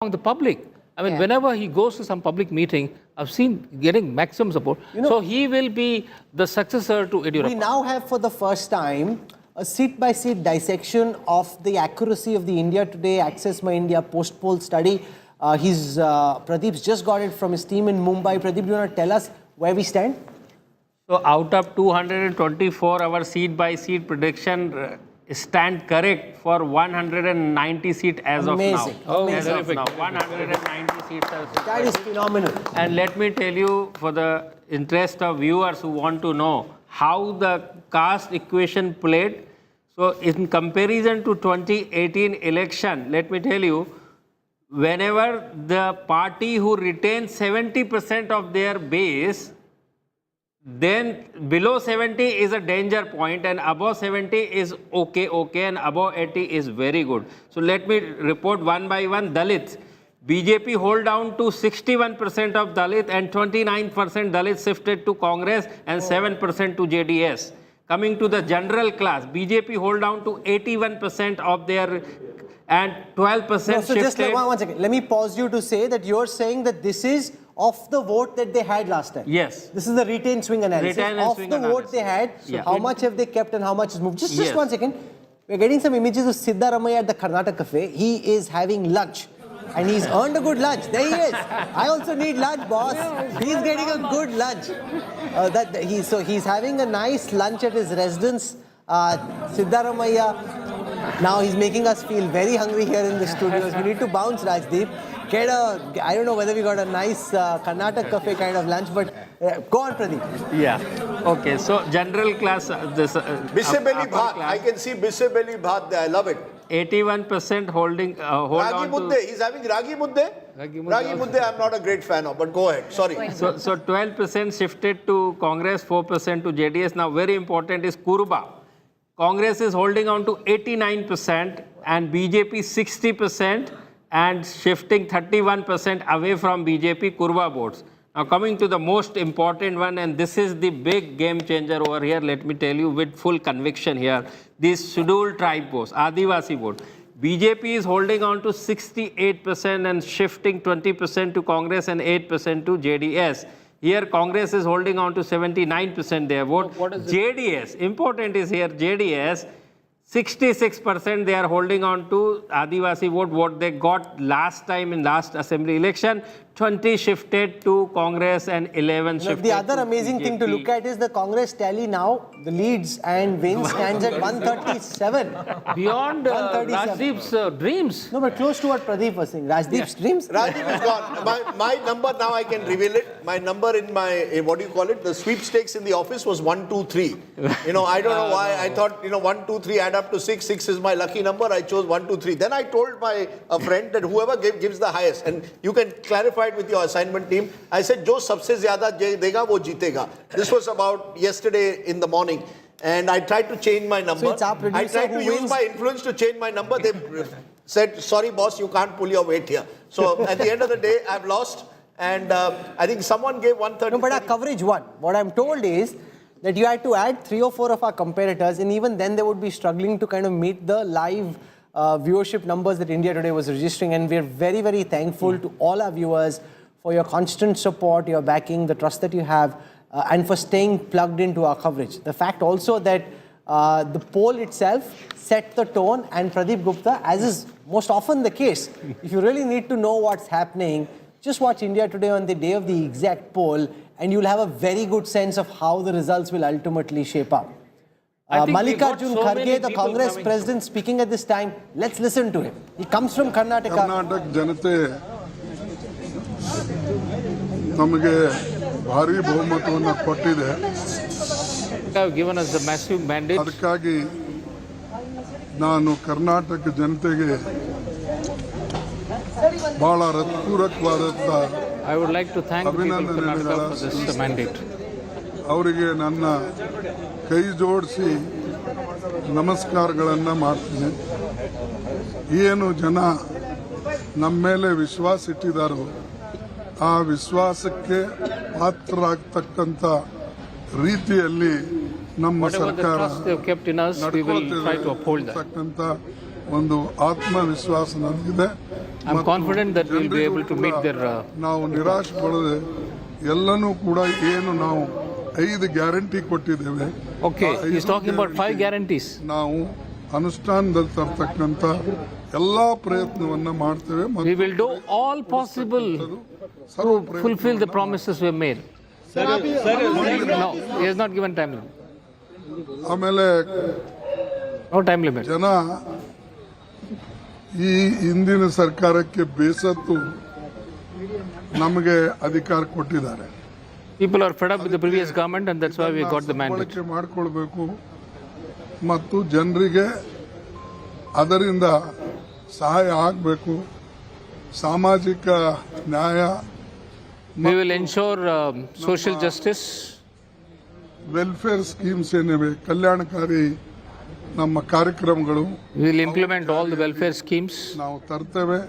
among the public. I mean, whenever he goes to some public meeting, I've seen getting maximum support. So he will be the successor to Yediyurappa. We now have for the first time a seat-by-seat dissection of the accuracy of the India Today Access My India post-poll study. Pradeep's just got it from his team in Mumbai. Pradeep, do you want to tell us where we stand? So out of 224, our seat-by-seat prediction stand correct for 190 seats as of now. Amazing. As of now, 190 seats are That is phenomenal. And let me tell you, for the interest of viewers who want to know how the caste equation played. So in comparison to 2018 election, let me tell you, whenever the party who retains 70% of their base, then below 70 is a danger point and above 70 is okay, and above 80 is very good. So let me report one by one. Dalits. BJP hold down to 61% of Dalit and 29% Dalits shifted to Congress and 7% to JDS. Coming to the general class, BJP hold down to 81% of their and 12% so shifted. Just one second. Let me pause you to say that you're saying that this is of the vote that they had last time. Yes. This is the retain swing analysis. Vote they had, how much have they kept and how much is moved? Just 1 second. We're getting some images of Siddaramaiah at the Karnataka cafe. He is having lunch. And he's earned a good lunch. There he is. I also need lunch, boss. He's getting a good lunch. So he's having a nice lunch at his residence. Siddaramaiah. Now he's making us feel very hungry here in the studios. We need to bounce, Rajdeep. I don't know whether we got a nice Karnataka cafe kind of lunch, but go on, Pradeep. Yeah. Okay. So general class. Bisebeli Bhat. I can see Bisebeli Bhat there. I love it. 81% holding. Ragi Mudde. He's having Ragi Mudde. Ragi Mudde. I'm not a great fan of, but go ahead. Sorry. So 12% shifted to Congress, 4% to JDS. Now very important is Kurba. Congress is holding on to 89% and BJP 60% and shifting 31% away from BJP Kurba votes. Now coming to the most important one, and this is the big game changer over here, let me tell you with full conviction here, these scheduled tribe votes, Adivasi vote. BJP is holding on to 68% and shifting 20% to Congress and 8% to JDS. Here Congress is holding on to 79% their vote. What is JDS, important is here, JDS, 66% they are holding on to Adivasi vote, what they got last time in last assembly election. 20 shifted to Congress and 11 shifted The other to amazing BJP. thing to look at is the Congress tally now, the leads and wins stands at 137. Beyond Rajdeep's dreams. No, but close to what Pradeep was saying. Rajdeep's dreams? Rajdeep is gone. My number now, I can reveal it. My number in my, what do you call it? The sweepstakes in the office was 1, 2, 3. I don't know why. I thought, 1, 2, 3 add up to 6. 6 is my lucky number. I chose 1, 2, 3. Then I told a friend that whoever gives the highest, and you can clarify it with your assignment team. I said, Jo sabse zyada dega, wo jeetega. This was about yesterday in the morning. And I tried to change my number. So it's our producer I tried to use my influence to change my number. They said, sorry boss, you can't pull your weight here. So at the end of the day, I've lost. And I think someone gave 130. No, but our coverage won. What I'm told is that you had to add 3 or 4 of our competitors, and even then they would be struggling to kind of meet the live viewership numbers that India Today was registering. And we're very, very thankful to all our viewers for your constant support, your backing, the trust that you have, and for staying plugged into our coverage. The fact also that the poll itself set the tone, and Pradeep Gupta, as is most often the case, if you really need to know what's happening, just watch India Today on the day of the exact poll, and you'll have a very good sense of how the results will ultimately shape up. Mallikarjun Kharge, the Congress president, speaking at this time. Let's listen to him. He comes from Karnataka. Karnataka ಜನತೆ ನಮಗೆ ಭಾರಿ ಬಹುಮತವನ್ನು ಕೊಟ್ಟಿದೆ. Have given us the massive mandate. ಅದಕ್ಕಾಗಿ ನಾನು ಕರ್ನಾಟಕ ಜನತೆಗೆ ಬಹಳ ಹೃತ್ಪೂರ್ವಕವಾದಂತ I would like to thank the people of Karnataka for this mandate. ಅವರಿಗೆ ನನ್ನ ಕೈ ಜೋಡಿಸಿ ನಮಸ್ಕಾರಗಳನ್ನು ಮಾಡ್ತೀನಿ. ಏನು ಜನ ನಮ್ಮ ಮೇಲೆ ವಿಶ್ವಾಸ ಇಟ್ಟಿದ್ದಾರೋ ಆ ವಿಶ್ವಾಸಕ್ಕೆ ಪಾತ್ರರಾಗತಕ್ಕಂಥ ರೀತಿಯಲ್ಲಿ ನಮ್ಮ ಸರ್ಕಾರ kept in us, we will try to uphold that. ಒಂದು ಆತ್ಮವಿಶ್ವಾಸ ನನಗಿದೆ. I'm confident that we'll be able to meet their. ನಾವು ನಿರಾಶೆ ಪಡದೆ ಎಲ್ಲನೂ ಕೂಡ ಏನು ನಾವು 5 ಗ್ಯಾರಂಟಿ ಕೊಟ್ಟಿದ್ದೇವೆ. Okay, he's talking about 5 guarantees. ನಾವು ಅನುಷ್ಠಾನದಲ್ಲಿ ತರ್ತಕ್ಕಂಥ ಎಲ್ಲಾ ಪ್ರಯತ್ನವನ್ನ ಮಾಡ್ತೇವೆ. We will do all possible to fulfill the promises we have made. No, he has not given time limit. ಆಮೇಲೆ No time limit. ಜನ ಈ ಹಿಂದಿನ ಸರ್ಕಾರಕ್ಕೆ ಬೇಸತ್ತು ನಮಗೆ ಅಧಿಕಾರ ಕೊಟ್ಟಿದ್ದಾರೆ. People are fed up with the previous government and that's why we got the mandate. ಬಳಕೆ ಮಾಡಿಕೊಳ್ಬೇಕು ಮತ್ತು ಜನರಿಗೆ ಅದರಿಂದ ಸಹಾಯ ಆಗಬೇಕು. ಸಾಮಾಜಿಕ ನ್ಯಾಯ, We will ensure social justice. Welfare schemes ಏನಿವೆ, ಕಲ್ಯಾಣಕಾರಿ ನಮ್ಮ ಕಾರ್ಯಕ್ರಮಗಳು We will implement all the welfare schemes. ನಾವು ತರ್ತೇವೆ.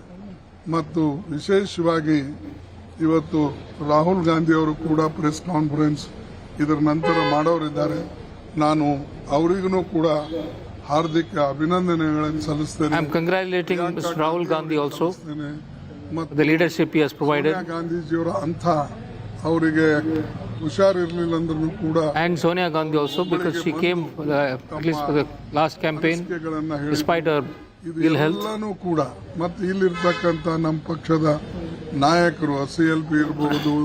ಮತ್ತು ವಿಶೇಷವಾಗಿ ಇವತ್ತು ರಾಹುಲ್ ಗಾಂಧಿ ಅವರು ಕೂಡ ಪ್ರೆಸ್ ಕಾನ್ಫರೆನ್ಸ್ ಇದರ ನಂತರ ಮಾಡೋರಿದ್ದಾರೆ. ನಾನು ಅವರಿಗೂ ಕೂಡ ಹಾರ್ದಿಕ ಅಭಿನಂದನೆಗಳನ್ನು ಸಲ್ಲಿಸ್ತೇನೆ. I am congratulating Mr. Rahul Gandhi also ಮತ್ತು the leadership he has provided. Sonia ಗಾಂಧೀಜಿಯವರ ಅಂಥ ಅವರಿಗೆ ಹುಷಾರಿರಲಿಲ್ಲ ಅಂದ್ರೂ ಕೂಡ And Sonia Gandhi also because she came at least for the last campaign despite her ill health. ಎಲ್ಲನೂ ಕೂಡ ಮತ್ತು ಇಲ್ಲಿರ್ತಕ್ಕಂಥ ನಮ್ಮ ಪಕ್ಷದ ನಾಯಕರು CLP ಇರ್ಬೋದು,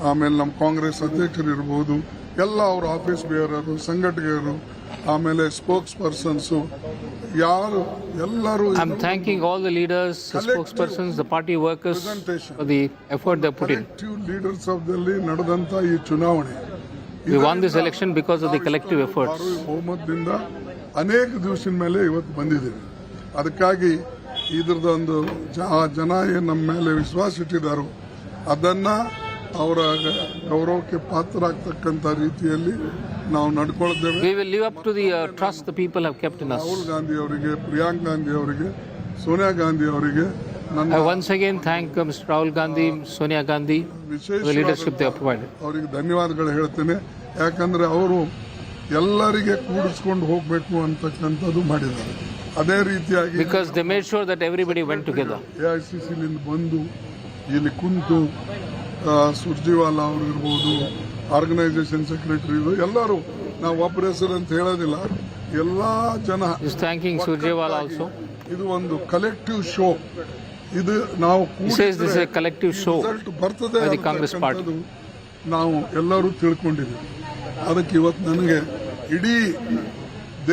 ಆಮೇಲೆ ನಮ್ಮ ಕಾಂಗ್ರೆಸ್ ಅಧ್ಯಕ್ಷರು ಇರ್ಬೋದು, ಎಲ್ಲ ಅವ್ರ ಆಫೀಸ್ ಬೇರರು, ಸಂಘಟಕರು, ಆಮೇಲೆ ಸ್ಪೋಕ್ಸ್ ಪರ್ಸನ್ಸು ಯಾರು ಎಲ್ಲರೂ. I'm thanking all the leaders, the spokespersons, the party workers for the effort they put in. Leaders of ದಲ್ಲಿ ನಡೆದಂತ ಈ ಚುನಾವಣೆ We won this election because of the collective efforts. ಬಹುಮತದಿಂದ ಅನೇಕ ದಿವಸದ ಮೇಲೆ ಇವತ್ತು ಬಂದಿದ್ದೀವಿ. ಅದಕ್ಕಾಗಿ ಇದ್ರದೊಂದು ಜನ ಏನು ನಮ್ಮ ಮೇಲೆ ವಿಶ್ವಾಸ ಇಟ್ಟಿದ್ದಾರೋ ಅದನ್ನ ಅವರ ಗೌರವಕ್ಕೆ ಪಾತ್ರರಾಗ್ತಕ್ಕಂಥ ರೀತಿಯಲ್ಲಿ ನಾವು ನಡ್ಕೊಳ್ತೇವೆ. We will live up to the trust the people have kept in us. Rahul Gandhi ಅವರಿಗೆ, ಪ್ರಿಯಾಂಕ್ ಗಾಂಧಿ ಅವರಿಗೆ, ಸೋನಿಯಾ ಗಾಂಧಿ ಅವರಿಗೆ I once again thank Mr. Rahul Gandhi, Sonia Gandhi for the leadership they have provided. ಅವರಿಗೆ ಧನ್ಯವಾದಗಳು ಹೇಳ್ತೇನೆ. ಯಾಕಂದ್ರೆ ಅವರು ಎಲ್ಲರಿಗೆ ಕೂಡಿಸ್ಕೊಂಡು ಹೋಗಬೇಕು ಅಂತಕ್ಕಂಥದ್ದು ಮಾಡಿದ್ದಾರೆ. ಅದೇ ರೀತಿಯಾಗಿ Because they made sure that everybody went together. AICCಲಿಂದ ಬಂದು ಇಲ್ಲಿ ಕುಂತು ಸುರ್ಜಿವಾಲಾ ಅವರು ಇರ್ಬೋದು, ಆರ್ಗನೈಸೇಷನ್ ಸೆಕ್ರೆಟರಿ, ಎಲ್ಲರೂ ನಾವು ಒಬ್ಬರ ಹೆಸರು ಅಂತ ಹೇಳೋದಿಲ್ಲ, ಎಲ್ಲಾ ಜನ. He's thanking Surjewala also. ಇದು ಒಂದು ಕಲೆಕ್ಟಿವ್ ಶೋ. ಇದು ನಾವು He says this is a collective show ಬರ್ತದೆ by the Congress party. ನಾವು ಎಲ್ಲರೂ ತಿಳ್ಕೊಂಡಿದ್ದೀವಿ. ಅದಕ್ಕೆ ಇವತ್ತು ನನಗೆ ಇಡೀ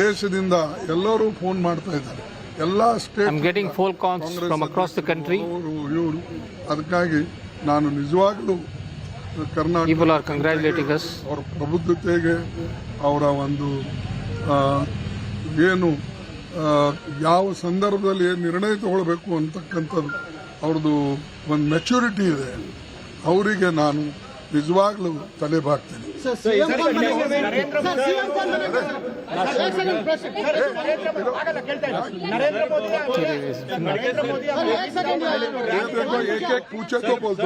ದೇಶದಿಂದ ಎಲ್ಲರೂ ಫೋನ್ ಮಾಡ್ತಾ ಇದ್ದಾರೆ. ಎಲ್ಲಾ state I'm getting phone calls from across the country. ಇವರು ಅದಕ್ಕಾಗಿ ನಾನು ನಿಜವಾಗ್ಲೂ Karnataka People are congratulating us. ಅವರ ಪ್ರಬುದ್ಧತೆಗೆ, ಅವರ ಒಂದು ಏನು ಯಾವ ಸಂದರ್ಭದಲ್ಲಿ ಏನು ನಿರ್ಣಯ ತಗೊಳ್ಬೇಕು ಅಂತಕ್ಕಂಥದ್ದು ಅವ್ರದ್ದು ಒಂದು ಮೆಚುರಿಟಿ ಇದೆ. ಅವರಿಗೆ ನಾನು ನಿಜವಾಗ್ಲೂ ತಲೆ ಬಾಗ್ತೇನೆ. पूछे तो बोलते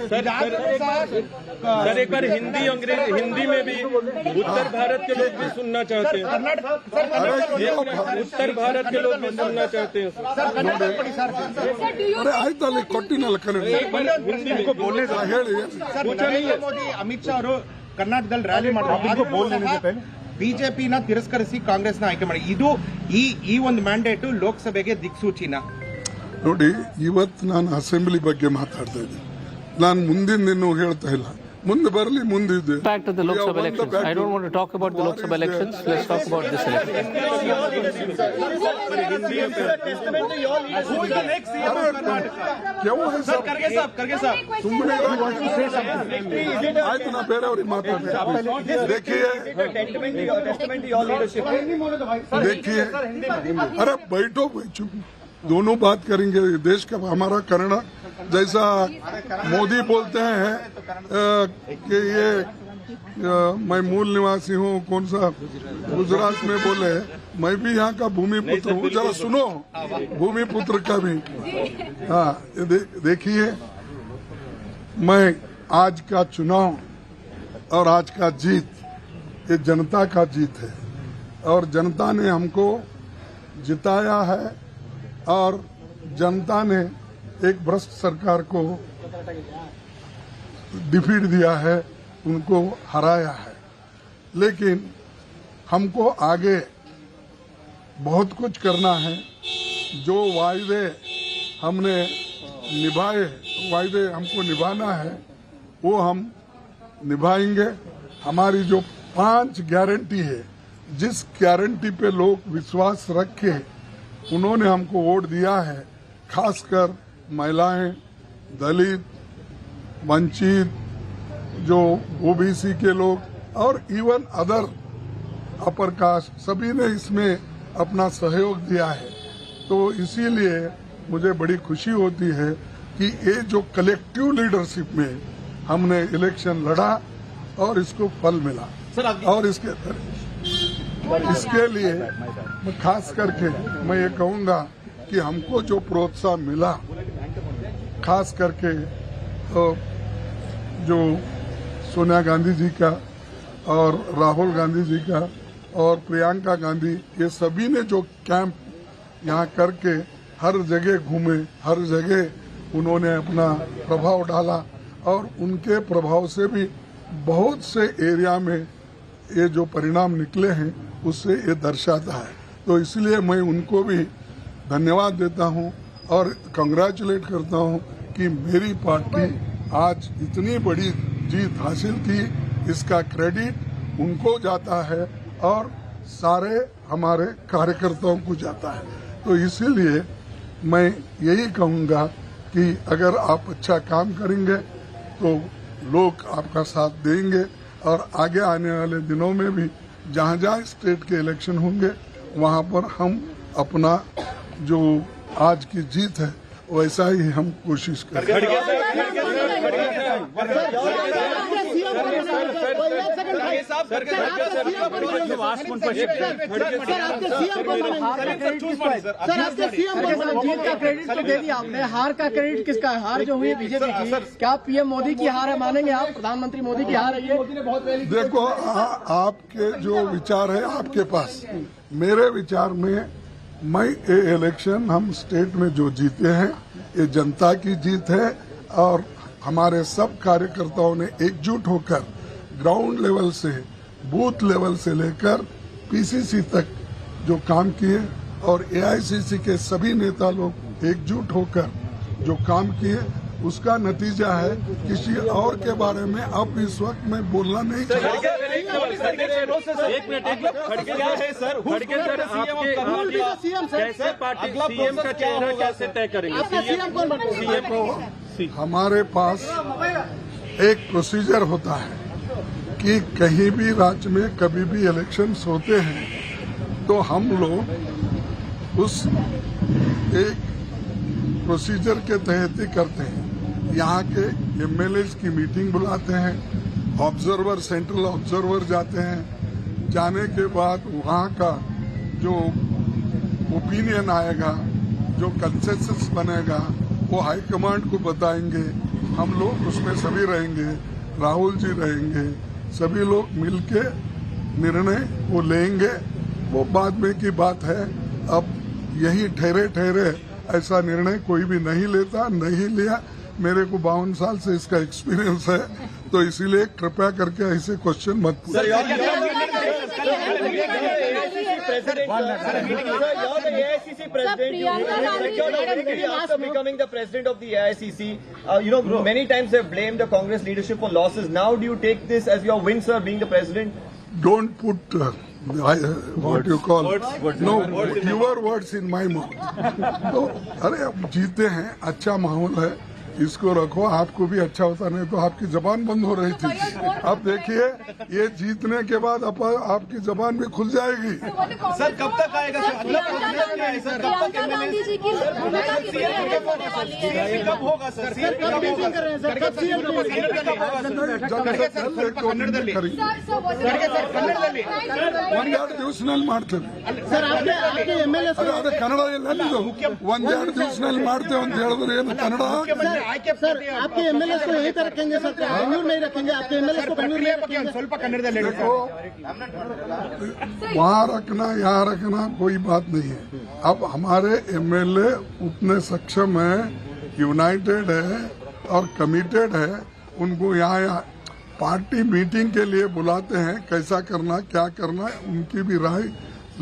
सर एक बार हिंदी अंग्रेजी हिंदी में भी उत्तर भारत के लोग भी सुनना चाहते हैं. उत्तर भारत के लोग भी सुनना चाहते हैं. अरे ಆಯ್ತಲ್ಲ ಕೊಟ್ಟಿನಲ್ಲ ಕನ್ನಡ बोलने ಹೇಳಿ. ನರೇಂದ್ರ ಮೋದಿ ಅಮಿತ್ ಶಾ ಅವರು ಕರ್ನಾಟಕದಲ್ಲಿ ರ್ಯಾಲಿ ಮಾಡಿದ್ರು. ಬಿಜೆಪಿನ ತಿರಸ್ಕರಿಸಿ ಕಾಂಗ್ರೆಸ್ನ ಆಯ್ಕೆ ಮಾಡಿ ಇದು ಈ ಒಂದು ಮ್ಯಾಂಡೇಟು ಲೋಕಸಭೆಗೆ ದಿಕ್ಸೂಚಿನ. ನೋಡಿ, ಇವತ್ತು ನಾನು ಅಸೆಂಬ್ಲಿ ಬಗ್ಗೆ ಮಾತಾಡ್ತಾ ಇದ್ದೀನಿ. ನಾನು ಮುಂದಿನ ದಿನ ಹೇಳ್ತಾ ಇಲ್ಲ. ಮುಂದೆ ಬರಲಿ, ಮುಂದಿದೆ. Back to the Lok Sabha elections. I don't want to talk about the Lok Sabha elections. Let's talk about this election. क्यों है सब सुमने आयत ना ಬೇರೆಯವರಿಗೆ ಮಾತಾಡ್ತಾರೆ. देखिए अरे बैठो चुप, दोनों बात करेंगे. देश का हमारा करना जैसा मोदी बोलते हैं कि ये मैं मूल निवासी हूँ, कौन सा गुजरात में बोले, मैं भी यहाँ का भूमि पुत्र हूँ. जरा सुनो भूमि पुत्र का भी. हाँ देखिए, मैं आज का चुनाव और आज का जीत ये जनता का जीत है. और जनता ने हमको जिताया है और जनता ने एक भ्रष्ट सरकार को डिफीट दिया है, उनको हराया है। लेकिन हमको आगे बहुत कुछ करना है। जो वायदे हमने निभाए, वायदे हमको निभाना है, वो हम निभाएंगे। हमारी जो 5 गारंटी है, जिस गारंटी पे लोग विश्वास रख के उन्होंने हमको वोट दिया है, खासकर महिलाएं, दलित, वंचित, जो ओबीसी के लोग और इवन अदर अपर कास्ट, सभी ने इसमें अपना सहयोग दिया है। तो इसीलिए मुझे बड़ी खुशी होती है कि ये जो कलेक्टिव लीडरशिप में हमने इलेक्शन लड़ा और इसको फल मिला। और इसके लिए मैं खास करके मैं ये कहूँगा कि हमको जो प्रोत्साहन मिला, खास करके जो सोनिया गांधी जी का और राहुल गांधी जी का और प्रियंका गांधी, ये सभी ने जो कैंप यहाँ करके हर जगह घूमे, हर जगह उन्होंने अपना प्रभाव डाला और उनके प्रभाव से भी बहुत से एरिया में ये जो परिणाम निकले हैं उससे ये दर्शाता है। तो इसलिए मैं उनको भी धन्यवाद देता हूं और कंग्रेचुलेट करता हूं कि मेरी पार्टी आज इतनी बड़ी जीत हासिल की। इसका क्रेडिट उनको जाता है और सारे हमारे कार्यकर्ताओं को जाता है। तो इसीलिए मैं यही कहूँगा कि अगर आप अच्छा काम करेंगे तो लोग आपका साथ देंगे और आगे आने वाले दिनों में भी जहाँ जहाँ स्टेट के इलेक्शन होंगे वहाँ पर हम अपना जो आज की जीत है वैसा ही हम कोशिश करेंगे। जीत का क्रेडिट तो दे दिया आपने, हार का क्रेडिट किसका है? हार जो हुई बीजेपी की, क्या पीएम मोदी की हार है मानेंगे आप? प्रधानमंत्री मोदी की हार है ये? देखो आपके जो विचार है आपके पास, मेरे विचार में मैं ये इलेक्शन हम स्टेट में जो जीते हैं ये जनता की जीत है और हमारे सब कार्यकर्ताओं ने एकजुट होकर ग्राउंड लेवल से बूथ लेवल से लेकर पीसीसी तक जो काम किए और एआईसीसी के सभी नेता लोग एकजुट होकर जो काम किए उसका नतीजा है। किसी और के बारे में अब इस वक्त मैं बोलना नहीं चाहता। एक मिनट क्या है सर, कैसे पार्टी सीएम का चेहरा कैसे तय करेंगे? हमारे पास एक प्रोसीजर होता है कि कहीं भी राज्य में कभी भी इलेक्शंस होते हैं तो हम लोग उस एक प्रोसीजर के तहत ही करते हैं। यहाँ के एमएलएज की मीटिंग बुलाते हैं, ऑब्जर्वर, सेंट्रल ऑब्जर्वर जाते हैं। जाने के बाद वहाँ का जो ओपिनियन आएगा, जो कंसेंसस बनेगा, वो हाईकमांड को बताएंगे। हम लोग उसमें सभी रहेंगे, राहुल जी रहेंगे, सभी लोग मिलके निर्णय वो लेंगे। वो बाद में की बात है। अब यही ठहरे ठहरे ऐसा निर्णय कोई भी नहीं लेता, नहीं लिया। मेरे को 52 साल से इसका एक्सपीरियंस है, तो इसीलिए कृपया करके ऐसे क्वेश्चन मत पूछिए। After becoming the president of the AICC, many times they blamed the Congress leadership for losses. Now, do you take this as your win, sir, being the president? Don't put what you call your words in my mouth. तो अरे अब जीते हैं, अच्छा माहौल है, इसको रखो। आपको भी अच्छा होता, नहीं तो आपकी जबान बंद हो रही थी। अब देखिए ये जीतने के बाद आपकी जबान भी खुल जाएगी। सर कब तक आएगा सर? कब होगा सर? ಒಂದೆರಡು ದಿವಸದಲ್ಲಿ ಮಾಡ್ತೇವೆ ಅದೇ ಕನ್ನಡ ಎಲ್ಲ ಒಂದೆರಡು ದಿವಸದಲ್ಲಿ ಮಾಡ್ತೇವೆ ಅಂತ ಹೇಳಿದ್ರೆ ಏನು ಕನ್ನಡ सर आपके एमएलए को यहीं पे रखेंगे सर, बेंगलुरु नहीं रखेंगे आपके एमएलए को, बेंगलुरु में रखेंगे। ಸ್ವಲ್ಪ ಕನ್ನಡದಲ್ಲಿ ಹೇಳಿ वहाँ रखना यहाँ रखना कोई बात नहीं है। अब हमारे एमएलए उतने सक्षम है, यूनाइटेड है और कमिटेड है। उनको यहाँ पार्टी मीटिंग के लिए बुलाते हैं, कैसा करना क्या करना उनकी भी राय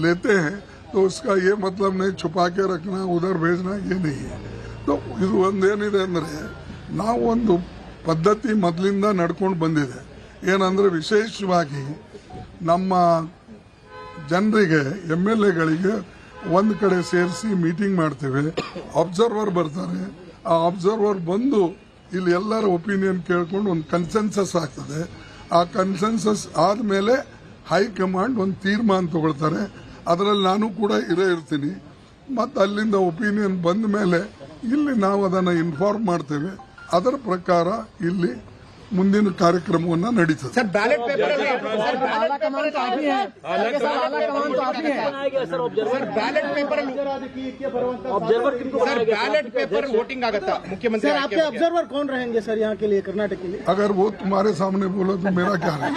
लेते हैं। तो उसका ये मतलब नहीं छुपा के रखना उधर भेजना, ये नहीं है। तो ಇದು ಒಂದೇನಿದೆ ಅಂದರೆ ನಾವು ಒಂದು ಪದ್ಧತಿ ಮೊದಲಿಂದ ನಡ್ಕೊಂಡು ಬಂದಿದೆ. ಏನಂದ್ರೆ ವಿಶೇಷವಾಗಿ ನಮ್ಮ ಜನರಿಗೆ MLAಗಳಿಗೆ ಒಂದು ಕಡೆ ಸೇರಿಸಿ ಮೀಟಿಂಗ್ ಮಾಡ್ತೇವೆ. ಅಬ್ಸರ್ವರ್ ಬರ್ತಾರೆ, ಆ ಅಬ್ಸರ್ವರ್ ಬಂದು ಇಲ್ಲಿ ಎಲ್ಲರ ಒಪಿನಿಯನ್ ಕೇಳ್ಕೊಂಡು ಒಂದು ಕನ್ಸೆನ್ಸಸ್ ಆಗ್ತದೆ. ಆ ಕನ್ಸೆನ್ಸಸ್ ಆದಮೇಲೆ ಹೈಕಮಾಂಡ್ ಒಂದು ತೀರ್ಮಾನ ತಗೊಳ್ತಾರೆ. ಅದರಲ್ಲಿ ನಾನು ಕೂಡ ಇರ್ತೀನಿ. ಮತ್ತು ಅಲ್ಲಿಂದ ಒಪಿನಿಯನ್ ಬಂದ ಮೇಲೆ ಇಲ್ಲಿ ನಾವು ಅದನ್ನು ಇನ್ಫಾರ್ಮ್ ಮಾಡ್ತೇವೆ. ಅದರ ಪ್ರಕಾರ ಇಲ್ಲಿ ಮುಂದಿನ ಕಾರ್ಯಕ್ರಮವನ್ನು ನಡೀತದೆ. Sir ballot paper ballot paper voting आगता मुख्यमंत्री सर आपके ऑब्जर्वर कौन रहेंगे सर यहाँ के लिए, कर्नाटक के लिए? अगर वो तुम्हारे सामने बोलो तो मेरा क्या है?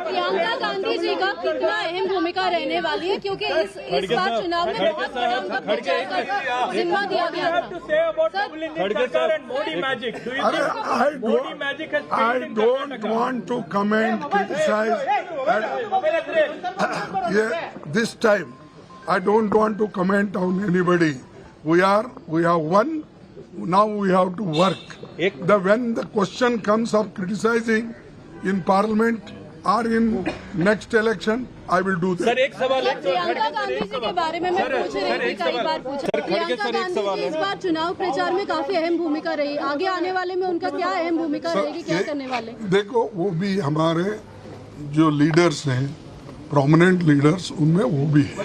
प्रियंका गांधी जी का कितना अहम भूमिका रहने वाली है, क्योंकि इस बार चुनाव में बहुत बड़ा उनका प्रचार का जिम्मा दिया गया था। I don't want to comment, criticize. This time, I don't want to comment on anybody. We have won. Now we have to work. When the question comes of criticizing in Parliament or in next election, I will do that. Sir एक सवाल प्रियंका गांधी जी के बारे में मैं पूछ रही थी, कई बार पूछा। प्रियंका गांधी की इस बार चुनाव प्रचार में काफी अहम भूमिका रही, आगे आने वाले में उनका क्या अहम भूमिका रहेगी, क्या करने वाले? देखो वो भी हमारे जो लीडर्स हैं, प्रोमिनेंट लीडर्स, उनमें वो भी है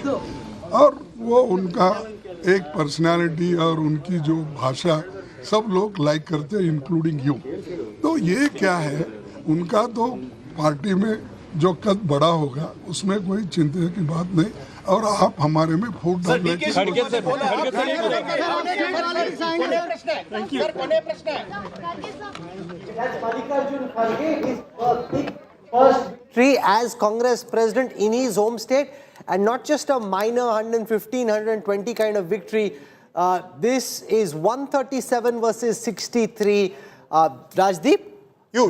और वो उनका एक पर्सनालिटी और उनकी जो भाषा सब लोग लाइक करते हैं, इंक्लूडिंग यू। तो ये क्या है, उनका तो पार्टी में जो कद बड़ा होगा उसमें कोई चिंता की बात नहीं। और आप हमारे में वोट डालने की as Congress president in his home state, and not just a minor 115, 120 kind of victory. This is 137 versus 63. Rajdeep,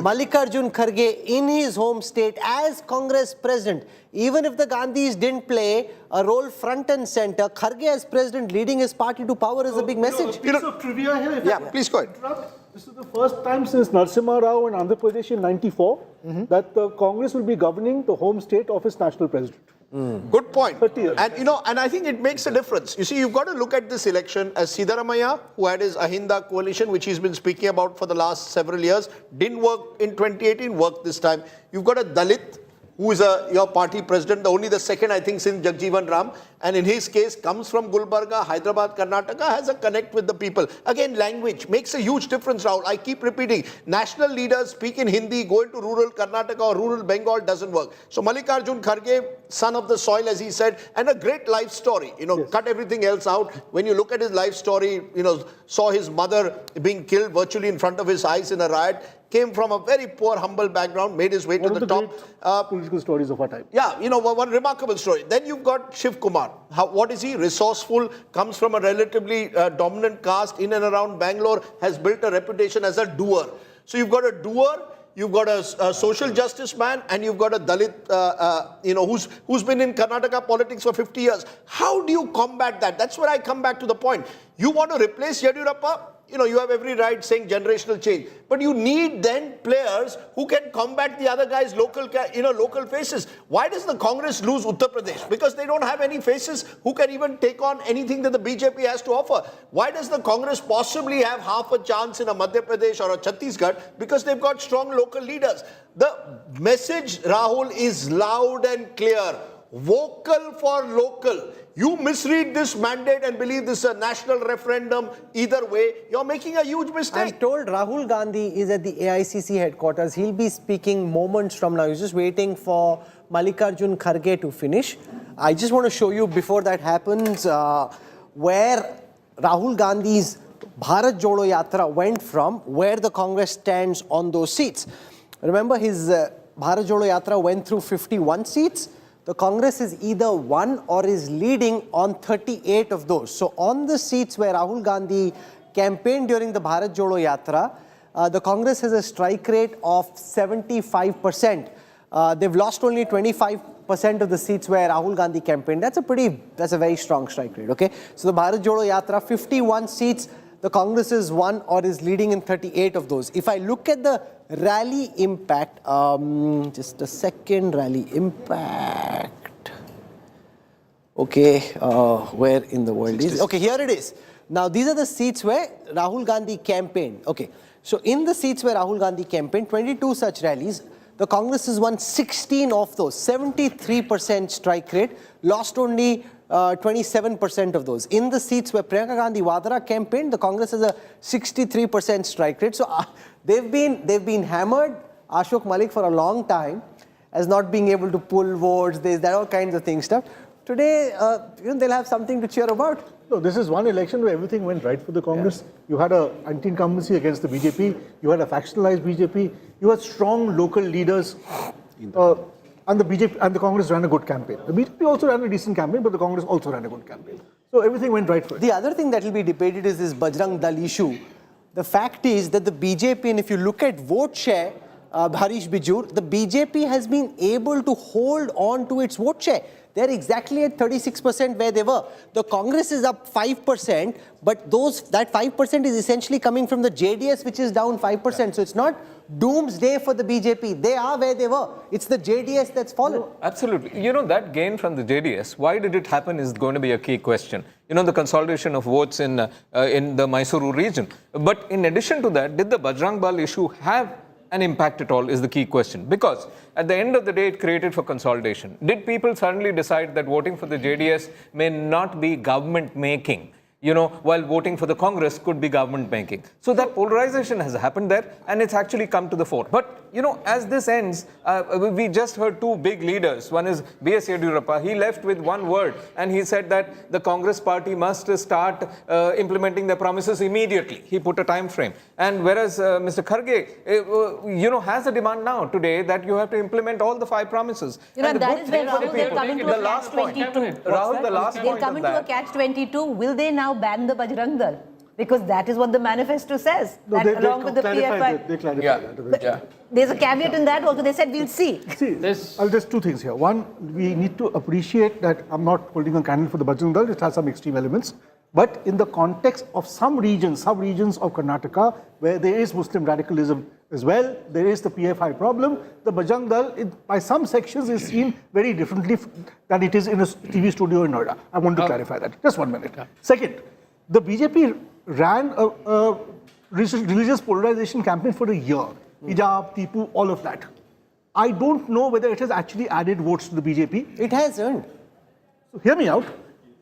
Mallikarjun Kharge in his home state as Congress president, even if the Gandhis didn't play a role front and center, Kharge as president leading his party to power is a big message. Piece of trivia here. Yeah, please go ahead. This is the first time since Narasimha Rao in Andhra Pradesh in '94 that the Congress will be governing the home state of its national president. Good point. 30 years. And I think it makes a difference. You see, you've got to look at this election as Siddaramaiah, who had his Ahinda coalition, which he's been speaking about for the last several years, didn't work in 2018, worked this time. You've got a Dalit, who is your party president, only the second, I think, since Jagjeevan Ram. And in his case, comes from Gulbarga, Hyderabad, Karnataka, has a connect with the people. Again, language makes a huge difference, Rahul. I keep repeating, national leaders speak in Hindi, go into rural Karnataka or rural Bengal, doesn't work. So Mallikarjun Kharge, son of the soil, as he said, and a great life story. Cut everything else out. When you look at his life story, saw his mother being killed virtually in front of his eyes in a riot, came from a very poor, humble background, made his way to the top. Political stories of our time. Yeah, one remarkable story. Then you've got Shiv Kumar. What is he? Resourceful, comes from a relatively dominant caste in and around Bangalore, has built a reputation as a doer. So you've got a doer, you've got a social justice man, and you've got a Dalit, who's been in Karnataka politics for 50 years. How do you combat that? That's where I come back to the point. You want to replace Yediyurappa? You have every right saying generational change, but you need then players who can combat the other guys' local faces. Why does the Congress lose Uttar Pradesh? Because they don't have any faces who can even take on anything that the BJP has to offer. Why does the Congress possibly have half a chance in a Madhya Pradesh or a Chhattisgarh? Because they've got strong local leaders. The message, Rahul, is loud and clear. Vocal for local. You misread this mandate and believe this is a national referendum. Either way, you're making a huge mistake. I'm told Rahul Gandhi is at the AICC headquarters. He'll be speaking moments from now. He's just waiting for Mallikarjun Kharge to finish. I just want to show you before that happens where Rahul Gandhi's Bharat Jodo Yatra went from, where the Congress stands on those seats. Remember, his Bharat Jodo Yatra went through 51 seats. The Congress is either won or is leading on 38 of those. So on the seats where Rahul Gandhi campaigned during the Bharat Jodo Yatra, the Congress has a strike rate of 75%. They've lost only 25% of the seats where Rahul Gandhi campaigned. That's a very strong strike rate, okay? So the Bharat Jodo Yatra, 51 seats, the Congress is won or is leading in 38 of those. If I look at the rally impact, just a second, rally impact. Okay, where in the world is it? Okay, here it is. Now, these are the seats where Rahul Gandhi campaigned. Okay, so in the seats where Rahul Gandhi campaigned, 22 such rallies, the Congress has won 16 of those, 73% strike rate, lost only 27% of those. In the seats where Priyanka Gandhi Vadra campaigned, the Congress has a 63% strike rate. So they've been hammered, Ashok Malik, for a long time as not being able to pull votes. There's all kinds of things stuff. Today, they'll have something to cheer about. No, this is one election where everything went right for the Congress. Yeah. You had an anti-incumbency against the BJP. You had a factionalized BJP. You had strong local leaders. And the BJP and the Congress ran a good campaign. The BJP also ran a decent campaign, but the Congress also ran a good campaign. So everything went right for it. The other thing that will be debated is this Bajrang Dal issue. The fact is that the BJP, and if you look at vote share, Harish Bijur, the BJP has been able to hold on to its vote share. They're exactly at 36% where they were. The Congress is up 5%, but that 5% is essentially coming from the JDS, which is down 5%. Yeah. So it's not doomsday for the BJP. They are where they were. It's the JDS that's fallen. No, absolutely. That gain from the JDS, why did it happen is going to be a key question. The consolidation of votes in the Mysuru region. But in addition to that, did the Bajrang Dal issue have an impact at all is the key question, because at the end of the day it created for consolidation. Did people suddenly decide that voting for the JDS may not be government making, while voting for the Congress could be government making? So that polarization has happened there, and it's actually come to the fore. But as this ends, we just heard two big leaders. One is B.S. Yediyurappa. He left with one word, and he said that the Congress party must start implementing their promises immediately. He put a time frame. And whereas Mr. Kharge, has a demand now today that you have to implement all the 5 promises. And that is where Rahul, they'll come into a catch-22. Rahul, the last point they'll come into a catch-22. Will they now ban the Bajrang Dal? Because that is what the manifesto says. No, along with the PFI. They clarify that. Yeah. There's a caveat in that also. They said, we'll see. There's two things here. One, we need to appreciate that I'm not holding a candle for the Bajrang Dal. It has some extreme elements. But in the context of some regions, sub-regions of Karnataka, where there is Muslim radicalism as well, there is the PFI problem, the Bajrang Dal, by some sections, is seen very differently than it is in a TV studio in Noida. I want to clarify that. Just 1 minute. Second, the BJP ran a religious polarization campaign for a year. Hijab, Tipu, all of that. I don't know whether it has actually added votes to the BJP. It hasn't. So hear me out.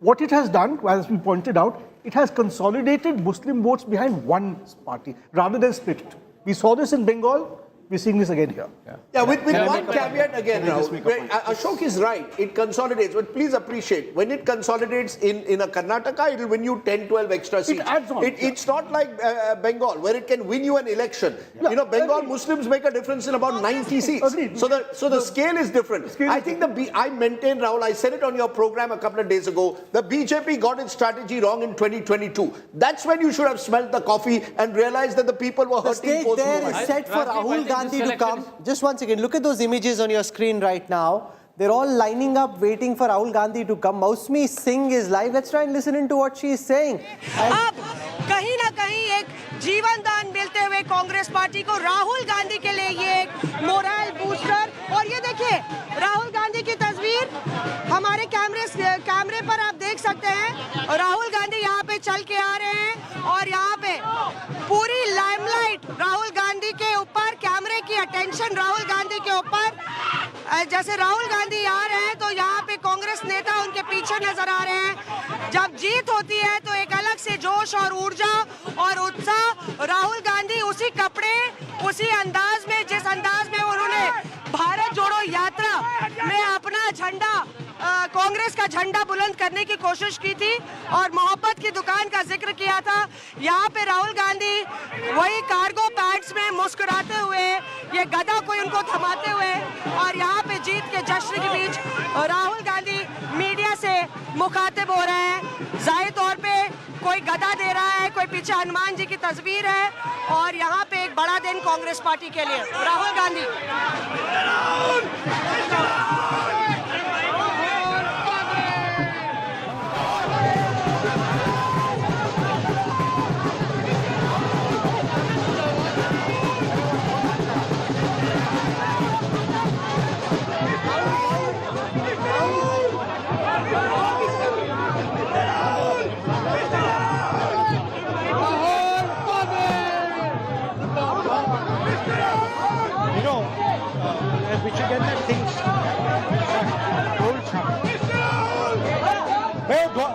What it has done, as we pointed out, it has consolidated Muslim votes behind one party rather than split it. We saw this in Bengal. We're seeing this again here. With one caveat again, Ashok is right. It consolidates. But please appreciate, when it consolidates in a Karnataka, it will win you 10, 12 extra seats. It adds on. It's not like Bengal, where it can win you an election. Bengal Muslims make a difference in about 90 seats. Agreed. So the scale is different. I think I maintain, Rahul, I said it on your program a couple of days ago, the BJP got its strategy wrong in 2022. That's when you should have smelled the coffee and realized that the people were hurting post-movement. The stage there is set for Rahul Gandhi to come. Just 1 second. Look at those images on your screen right now. They're all lining up waiting for Rahul Gandhi to come. Mausmi Singh is live. Let's try and listen into what she is saying. अब कहीं ना कहीं एक जीवन दान मिलते हुए Congress party को राहुल गांधी के लिए ये एक मोरल बूस्टर, और ये देखिए राहुल गांधी की तस्वीर हमारे कैमरे पर आप देख सकते हैं। राहुल गांधी यहाँ पे चल के आ रहे हैं और यहाँ पे पूरी लाइमलाइट राहुल गांधी के ऊपर, कैमरे की अटेंशन राहुल गांधी के ऊपर। जैसे राहुल गांधी आ रहे हैं तो यहाँ पे कांग्रेस नेता उनके पीछे नजर आ रहे हैं। जब जीत होती है तो एक अलग से जोश और ऊर्जा और उत्साह, राहुल गांधी उसी कपड़े, उसी अंदाज में, जिस अंदाज में उन्होंने भारत जोड़ो यात्रा में अपना झंडा, कांग्रेस का झंडा बुलंद करने की कोशिश की थी और मोहब्बत की दुकान का जिक्र किया था, यहाँ पे राहुल गांधी वही कार्गो पैंट्स में मुस्कुराते हुए, ये गदा कोई उनको थमाते हुए, और यहाँ पे जीत के जश्न के बीच राहुल गांधी मीडिया से मुखातिब हो रहे हैं। जाहिर तौर पे कोई गदा दे रहा है, कोई पीछे हनुमान जी की तस्वीर है, और यहाँ पे एक बड़ा दिन कांग्रेस पार्टी के लिए। Rahul Gandhi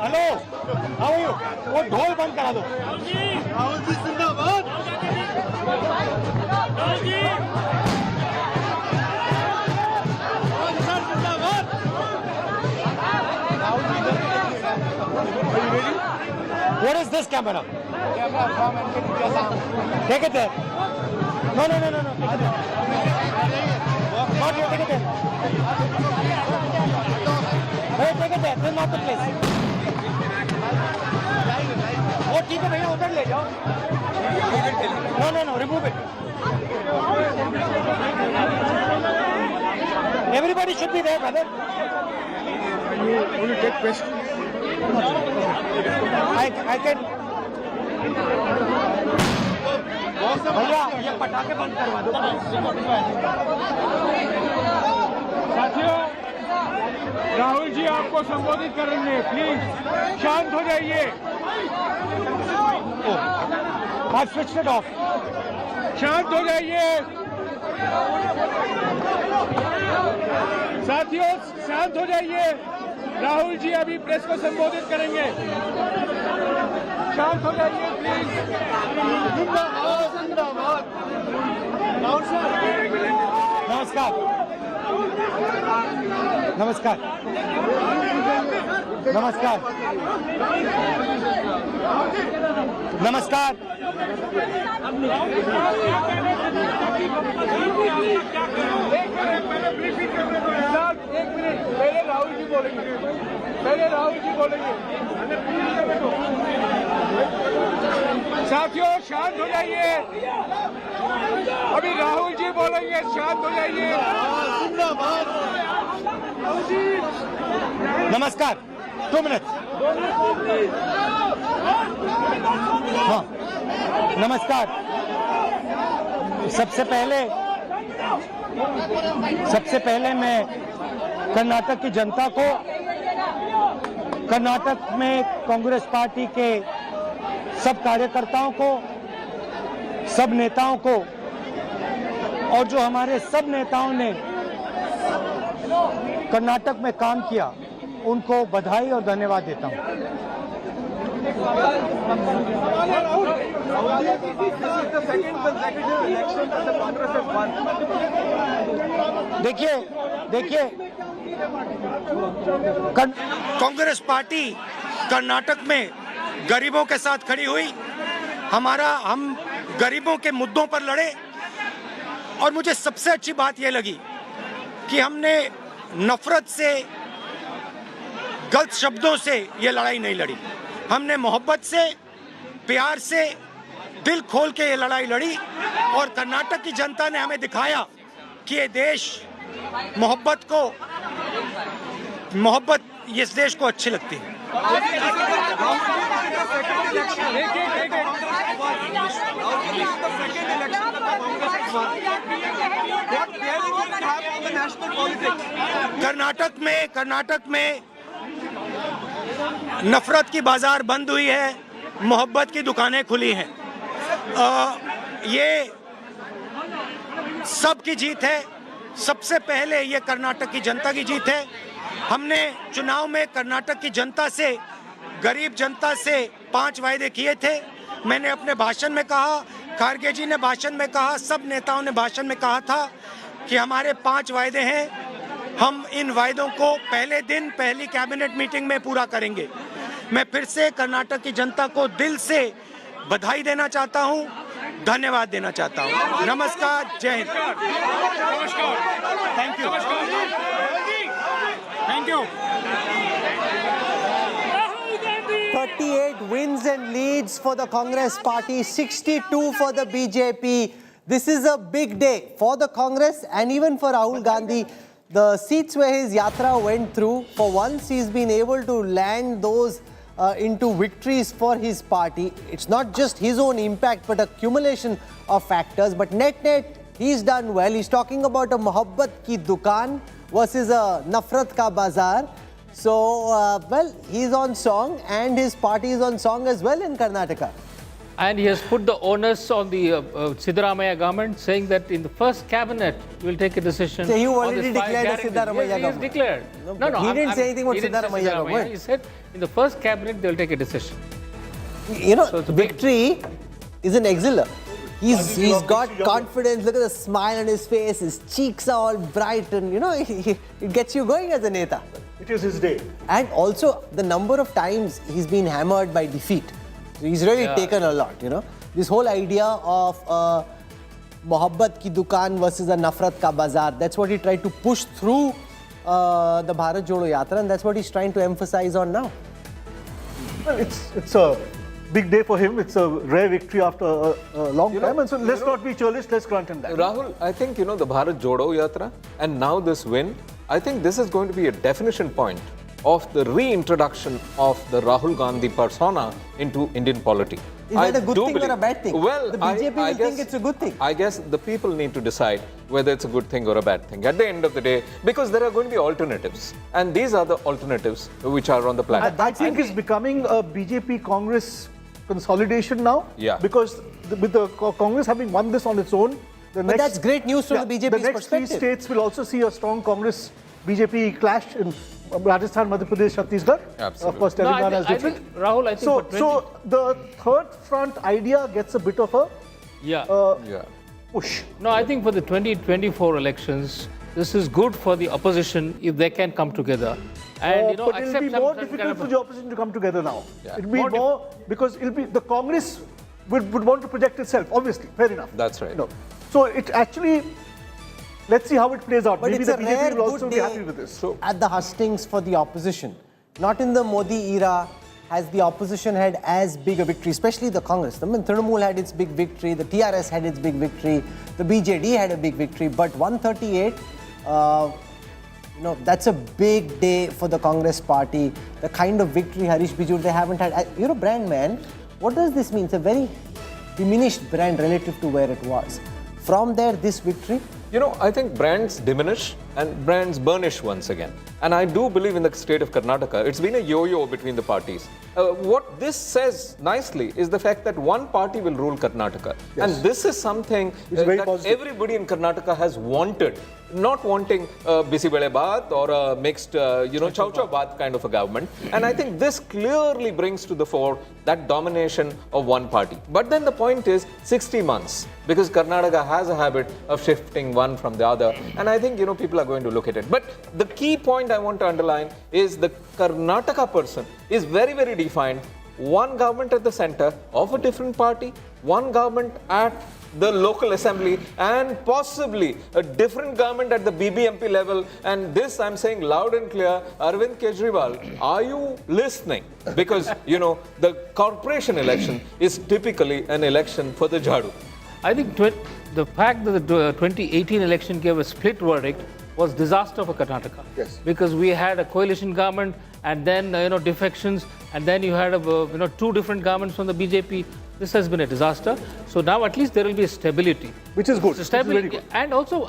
hello, how are you? वो ढोल बंद करा दो। राहुल जी जिंदाबाद। राहुल जी जिंदाबाद। What is this camera? Take it there. No. Take it there. Not here, take it there. Hey, take it there. This is not the place. वो ठीक है भैया, उधर ले जाओ। No, remove it. Everybody should be there, brother. Will you take question? I can. भैया ये पटाखे बंद करवा दो। साथियों, राहुल जी आपको संबोधित करेंगे, प्लीज शांत हो जाइए। I switched it off. शांत हो जाइए। साथियों शांत हो जाइए। राहुल जी अभी प्रेस को संबोधित करेंगे। शांत हो जाइए प्लीज। जिंदाबाद। राहुल साहब नमस्कार। नमस्कार। नमस्कार। नमस्कार। एक मिनट, पहले राहुल जी बोलेंगे। साथियों शांत हो जाइए। अभी राहुल जी बोलेंगे, शांत हो जाइए। नमस्कार। 2 मिनट। हाँ, नमस्कार। सबसे पहले मैं कर्नाटक की जनता को, कर्नाटक में कांग्रेस पार्टी के सब कार्यकर्ताओं को, सब नेताओं को, और जो हमारे सब नेताओं ने कर्नाटक में काम किया, उनको बधाई और धन्यवाद देता हूं। देखिए कांग्रेस पार्टी कर्नाटक में गरीबों के साथ खड़ी हुई। हम गरीबों के मुद्दों पर लड़े, और मुझे सबसे अच्छी बात यह लगी कि हमने नफरत से, गलत शब्दों से ये लड़ाई नहीं लड़ी। हमने मोहब्बत से, प्यार से, दिल खोल के ये लड़ाई लड़ी, और कर्नाटक की जनता ने हमें दिखाया कि ये देश मोहब्बत इस देश को अच्छी लगती है। कर्नाटक में नफरत की बाजार बंद हुई है, मोहब्बत की दुकानें खुली हैं। ये सबकी जीत है। सबसे पहले ये कर्नाटक की जनता की जीत है। हमने चुनाव में कर्नाटक की जनता से, गरीब जनता से 5 वायदे किए थे। मैंने अपने भाषण में कहा, खारगे जी ने भाषण में कहा, सब नेताओं ने भाषण में कहा था कि हमारे 5 वायदे हैं। हम इन वायदों को पहले दिन, पहली कैबिनेट मीटिंग में पूरा करेंगे। मैं फिर से कर्नाटक की जनता को दिल से बधाई देना चाहता हूं, धन्यवाद देना चाहता हूं। नमस्कार, जय Hind. Thank you, thank you. 38 wins and leads for the Congress party, 62 for the BJP. This is a big day for the Congress and even for Rahul Gandhi. The seats where his yatra went through, for once he's been able to land those into victories for his party. It's not just his own impact, but accumulation of factors. But net, he's done well. He's talking about a mohabbat ki dukan versus a nafrat ka bazaar. So, well, he's on song and his party is on song as well in Karnataka. And he has put the onus on the Siddaramaiah government, saying that in the first cabinet, we will take a decision. So you on already this 5 declared a guarantees. Siddaramaiah Yes, government. he has declared. No, he didn't say anything about Siddaramaiah government. He said in the first cabinet, they will take a decision. You know, so victory is an exhilar. He's got confidence. Look at the smile on his face. His cheeks are all bright, and you know, it gets you going as a neta. It is his day. And also the number of times he's been hammered by defeat. So he's really taken a lot, you know. This whole idea of mohabbat ki dukan versus a nafrat ka bazaar, that's what he tried to push through the Bharat Jodo Yatra, and that's what he's trying to emphasize on now. Well, it's a big day for him. It's a rare victory after a long time. And so let's not be churlish, let's grant him that. Rahul, I think, the Bharat Jodo Yatra and now this win, I think this is going to be a definition point of the reintroduction of the Rahul Gandhi persona into Indian politics. Is that a good thing or a bad thing? Well, the BJP will think it's a good thing. I guess the people need to decide whether it's a good thing or a bad thing at the end of the day, because there are going to be alternatives. And these are the alternatives which are on the planet. I think it's becoming a BJP Congress consolidation now. Yeah. Because with the Congress having won this on its own, but that's great news from the BJP's perspective. The next three states will also see a strong Congress BJP clash in Rajasthan, Madhya Pradesh, Chhattisgarh. Absolutely. Of course, Telangana is different. Rahul, I think so the third front idea gets a bit of a push. No, I think for the 2024 elections, this is good for the opposition if they can come together. And but it'll be more difficult for the opposition to come together now. Yeah. It'll be more because it'll be the Congress would want to project itself. Obviously, fair enough. That's right. So it actually. Let's see how it plays out. But maybe it's the BJP will also good be happy with this. So at the hustings for the opposition, not in the Modi era has the opposition had as big a victory, especially the Congress. I mean, Trinamool had its big victory, the TRS had its big victory, the BJD had a big victory, but 138, that's a big day for the Congress party. The kind of victory Harish Bijur they haven't had. You're a brand man. What does this mean? It's a very diminished brand relative to where it was. From there, this victory. I think brands diminish and brands burnish once again. And I do believe in the state of Karnataka, it's been a yo-yo between the parties. What this says nicely is the fact that one party will rule Karnataka. Yes. And this is something that everybody in Karnataka has wanted. Not wanting bisi bele baat or a mixed, chow chow baat kind of a government. And I think this clearly brings to the fore that domination of one party. But then the point is 60 months, because Karnataka has a habit of shifting one from the other. And I think, people are going to look at it. But the key point I want to underline is the Karnataka person is very, very defined. One government at the center of a different party, one government at the local assembly, and possibly a different government at the BBMP level. And this I'm saying loud and clear, Arvind Kejriwal, are you listening? Because, the corporation election is typically an election for the Jhadu. I think the fact that the 2018 election gave a split verdict was disaster for Karnataka. Yes. Because we had a coalition government and then, defections, and then you had, two different governments from the BJP. This has been a disaster. So now at least there will be a stability. Which is good. So stability. Very good. And also,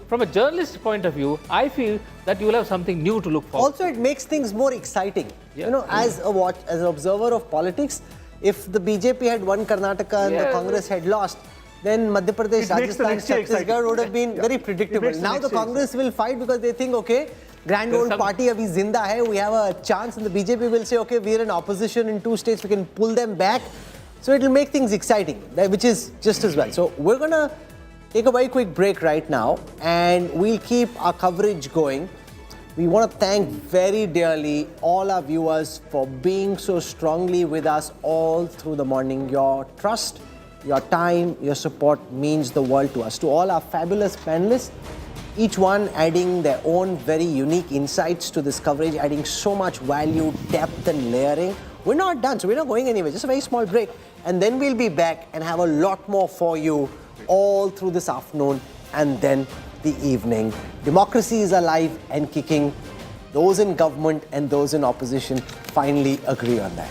from a journalist point of view, I feel that you will have something new to look for. Also, it makes things more exciting. Yeah. As an observer of politics, if the BJP had won Karnataka and the Congress had lost, then Madhya Pradesh, Rajasthan, Chhattisgarh would have been very predictable. Now the Congress will fight because they think, okay, grand old party abhi zinda hai, we have a chance, and the BJP will say, okay, we're in opposition in 2 states, we can pull them back. So it will make things exciting, which is just as well. So we're going to take a very quick break right now, and we'll keep our coverage going. We want to thank very dearly all our viewers for being so strongly with us all through the morning. Your trust, your time, your support means the world to us. To all our fabulous panelists, each one adding their own very unique insights to this coverage, adding so much value, depth and layering. We're not done, so we're not going anywhere. Just a very small break. And then we'll be back and have a lot more for you all through this afternoon and then the evening. Democracy is alive and kicking. Those in government and those in opposition finally agree on that.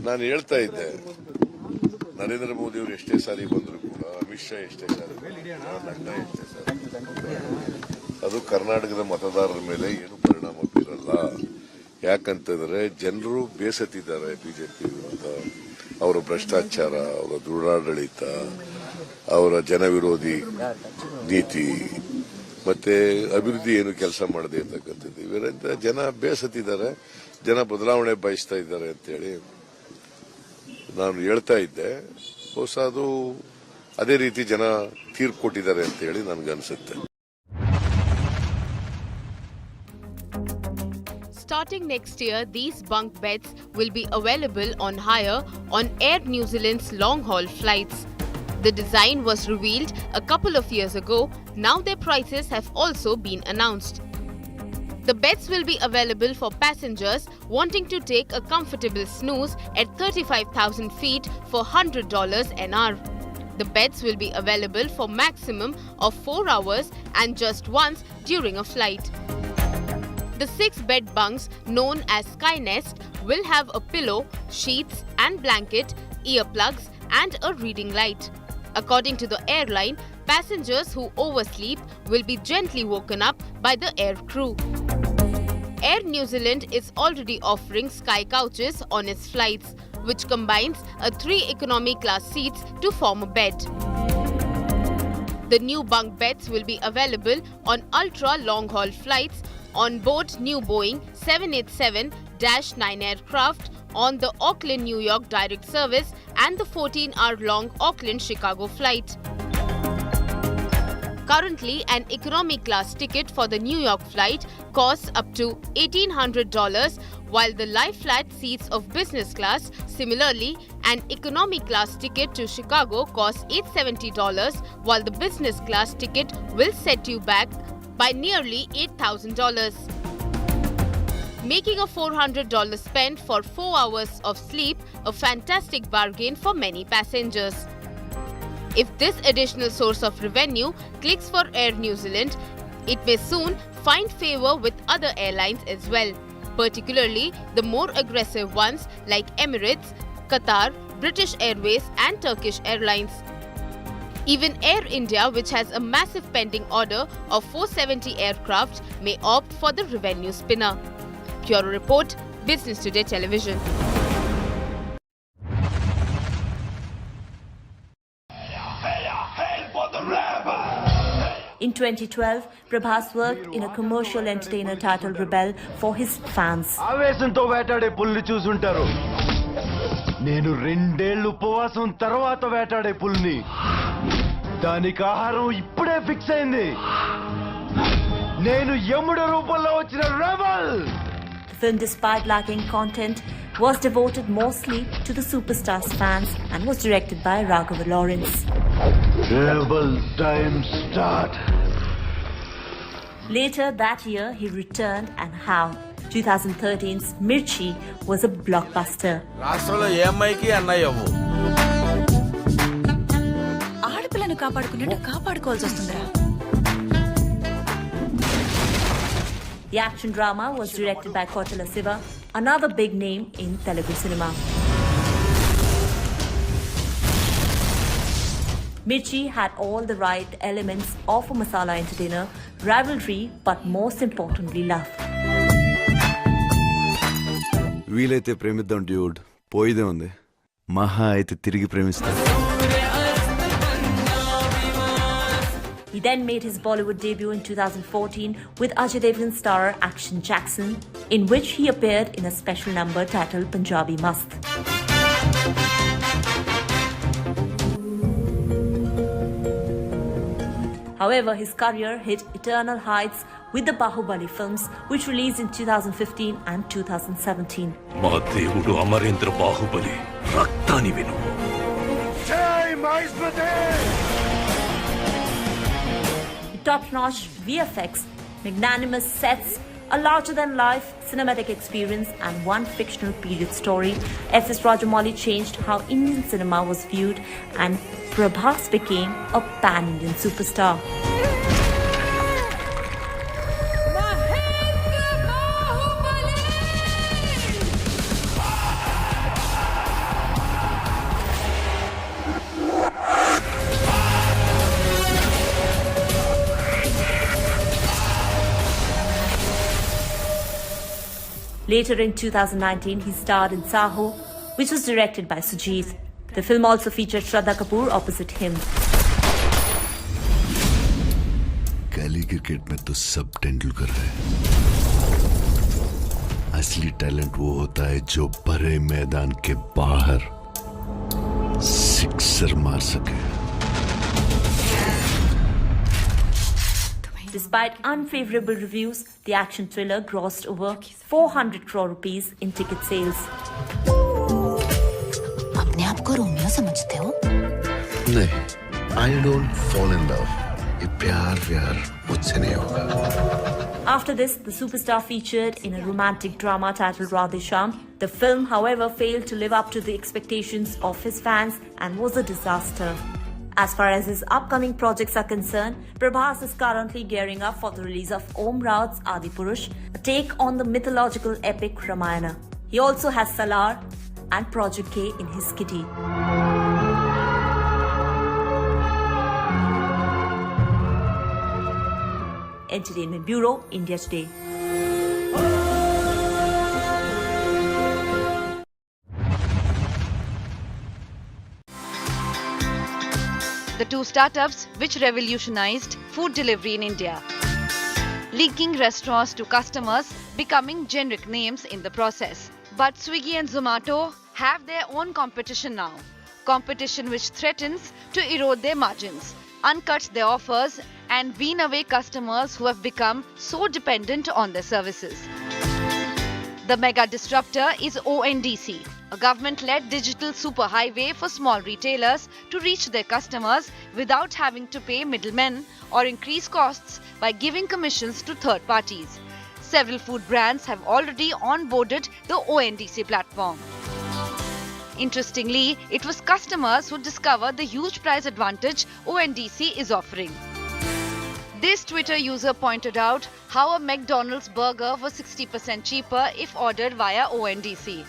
ನಾನು ಹೇಳ್ತಾ ಇದ್ದೆ, ನರೇಂದ್ರ ಮೋದಿ ಅವರು ಎಷ್ಟೇ ಸಾರಿ ಬಂದರೂ ಕೂಡ, ಅಮಿತ್ ಶಾ ಎಷ್ಟೇ ಸಾರಿ, ನಡ್ಡಾ ಎಷ್ಟೇ ಸಾರಿ, ಅದು ಕರ್ನಾಟಕದ ಮತದಾರರ ಮೇಲೆ ಏನು ಪರಿಣಾಮ ಬೀರಲ್ಲ. ಯಾಕಂತಂದ್ರೆ ಜನರು ಬೇಸತ್ತಿದ್ದಾರೆ ಬಿಜೆಪಿ ವಿರುದ್ಧ. ಅವರ ಭ್ರಷ್ಟಾಚಾರ, ಅವರ ದುರಾಡಳಿತ, ಅವರ ಜನವಿರೋಧಿ ನೀತಿ, ಮತ್ತೆ ಅಭಿವೃದ್ಧಿ ಏನು ಕೆಲಸ ಮಾಡದೆ ಇರ್ತಕ್ಕಂಥದ್ದು, ಇವರಿಂದ ಜನ ಬೇಸತ್ತಿದ್ದಾರೆ. ಜನ ಬದಲಾವಣೆ ಬಯಸ್ತಾ ಇದ್ದಾರೆ ಅಂತೇಳಿ ನಾನು ಹೇಳ್ತಾ ಇದ್ದೆ. ಬಹುಶಃ ಅದು ಅದೇ ರೀತಿ ಜನ ತೀರ್ಪು ಕೊಟ್ಟಿದ್ದಾರೆ ಅಂತ ಹೇಳಿ ನನಗನ್ಸುತ್ತೆ. Starting next year, these bunk beds will be available on hire on Air New Zealand's long-haul flights. The design was revealed a couple of years ago. Now their prices have also been announced. The beds will be available for passengers wanting to take a comfortable snooze at 35,000 feet for $100 an hour. The beds will be available for maximum of 4 hours and just once during a flight. The 6-bed bunks, known as Skynest, will have a pillow, sheets and blanket, earplugs and a reading light. According to the airline, passengers who oversleep will be gently woken up by the air crew. Air New Zealand is already offering Sky Couches on its flights, which combines 3 economy class seats to form a bed. The new bunk beds will be available on ultra long-haul flights on board new Boeing 787-9 aircraft on the Auckland-New York direct service and the 14-hour-long Auckland-Chicago flight. Currently, an economy class ticket for the New York flight costs up to $1,800, while the lie-flat seats of business class. Similarly, an economy class ticket to Chicago costs $870, while the business class ticket will set you back by nearly $8,000. Making a $400 spend for 4 hours of sleep a fantastic bargain for many passengers. If this additional source of revenue clicks for Air New Zealand, it may soon find favor with other airlines as well, particularly the more aggressive ones like Emirates, Qatar, British Airways and Turkish Airlines. Even Air India, which has a massive pending order of 470 aircraft, may opt for the revenue spinner. Bureau Report, Business Today Television. In 2012, Prabhas worked in a commercial entertainer titled Rebel for his fans. ఆవేశంతో వేటాడే పుల్ని చూసుంటారు. నేను 2 ఏళ్ళు ఉపవాసం తర్వాత వేటాడే పుల్ని. దానికి ఆహారం ఇప్పుడే ఫిక్స్ అయింది. నేను యముడి రూపంలో వచ్చిన rebel. The film, despite lacking content, was devoted mostly to the superstar's fans and was directed by Raghava Lawrence. Rebel time start. Later that year, he returned, and how? 2013's Mirchi was a blockbuster. రాష్ట్రంలో ఏ అమ్మాయికి అన్నయ్యవు. ఆడపిల్లను కాపాడుకున్నట్టు కాపాడుకోవాల్సి వస్తుందిరా. The action drama was directed by Kotala Siva, another big name in Telugu cinema. Mirchi had all the right elements of a masala entertainer, rivalry, but most importantly, love. వీలైతే ప్రేమిద్దాం dude పోయిదే ఉంది మహా అయితే తిరిగి ప్రేమిస్తా He then made his Bollywood debut in 2014 with Ajay Devgan's star Action Jackson, in which he appeared in a special number titled Punjabi Mast. However, his career hit eternal heights with the Bahubali films, which released in 2015 and 2017. మా దేవుడు అమరేంద్ర బాహుబలి రక్తాని విను జై Maheshwari Top-notch VFX, magnanimous sets, a larger-than-life cinematic experience, and one fictional period story, S.S. Rajamouli changed how Indian cinema was viewed, and Prabhas became a pan-Indian superstar. Later in 2019, he starred in Saho, which was directed by Sujit. The film also featured Shraddha Kapoor opposite him. गली cricket में तो सब तेंदुलकर है असली talent वो होता है जो भरे मैदान के बाहर सिक्सर मार सके Despite unfavorable reviews, the action thriller grossed over 400 crore rupees in ticket sales. अपने आप को रोमियो समझते हो? नहीं I don't fall in love ये प्यार मुझसे नहीं होगा After this, the superstar featured in a romantic drama titled Radhe Shyam. The film, however, failed to live up to the expectations of his fans and was a disaster. As far as his upcoming projects are concerned, Prabhas is currently gearing up for the release of Om Raut's Adipurush, a take on the mythological epic Ramayana. He also has Salar and Project K in his kitty. Entertainment Bureau, India Today. The two startups which revolutionized food delivery in India, linking restaurants to customers, becoming generic names in the process. But Swiggy and Zomato have their own competition now. Competition which threatens to erode their margins, uncut their offers and wean away customers who have become so dependent on their services. The mega disruptor is ONDC, a government-led digital superhighway for small retailers to reach their customers without having to pay middlemen or increase costs by giving commissions to third parties. Several food brands have already onboarded the ONDC platform. Interestingly, it was customers who discovered the huge price advantage ONDC is offering. This Twitter user pointed out how a McDonald's burger was 60% cheaper if ordered via ONDC.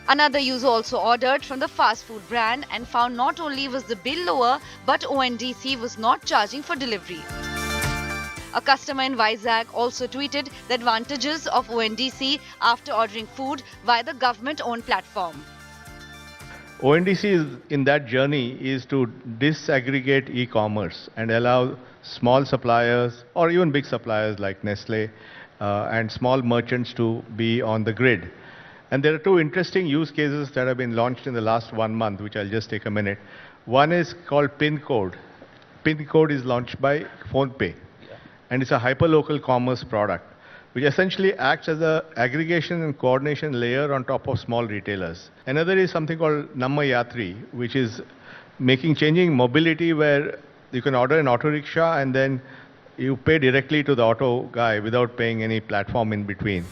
Another user also ordered from the fast food brand and found not only was the bill lower, but ONDC was not charging for delivery. A customer in Vizag also tweeted the advantages of ONDC after ordering food via the government-owned platform. ONDC is in that journey is to disaggregate e-commerce and allow small suppliers or even big suppliers like Nestle and small merchants to be on the grid. And there are two interesting use cases that have been launched in the last 1 month, which I'll just take a minute. One is called PIN code. PIN code is launched by PhonePe, and it's a hyperlocal commerce product, which essentially acts as an aggregation and coordination layer on top of small retailers. Another is something called Namma Yatri, which is changing mobility where you can order an auto rickshaw and then you pay directly to the auto guy without paying any platform in between.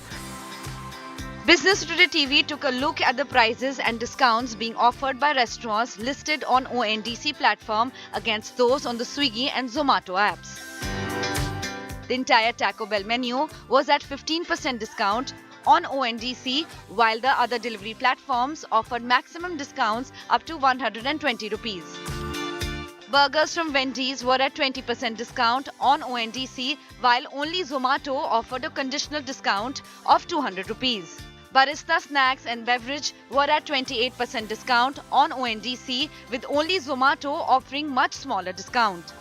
Business Today TV took a look at the prices and discounts being offered by restaurants listed on ONDC platform against those on the Swiggy and Zomato apps. The entire Taco Bell menu was at 15% discount on ONDC, while the other delivery platforms offered maximum discounts up to 120 rupees. Burgers from Wendy's were at 20% discount on ONDC, while only Zomato offered a conditional discount of 200 rupees. Barista snacks and beverage were at 28% discount on ONDC, with only Zomato offering much smaller discount.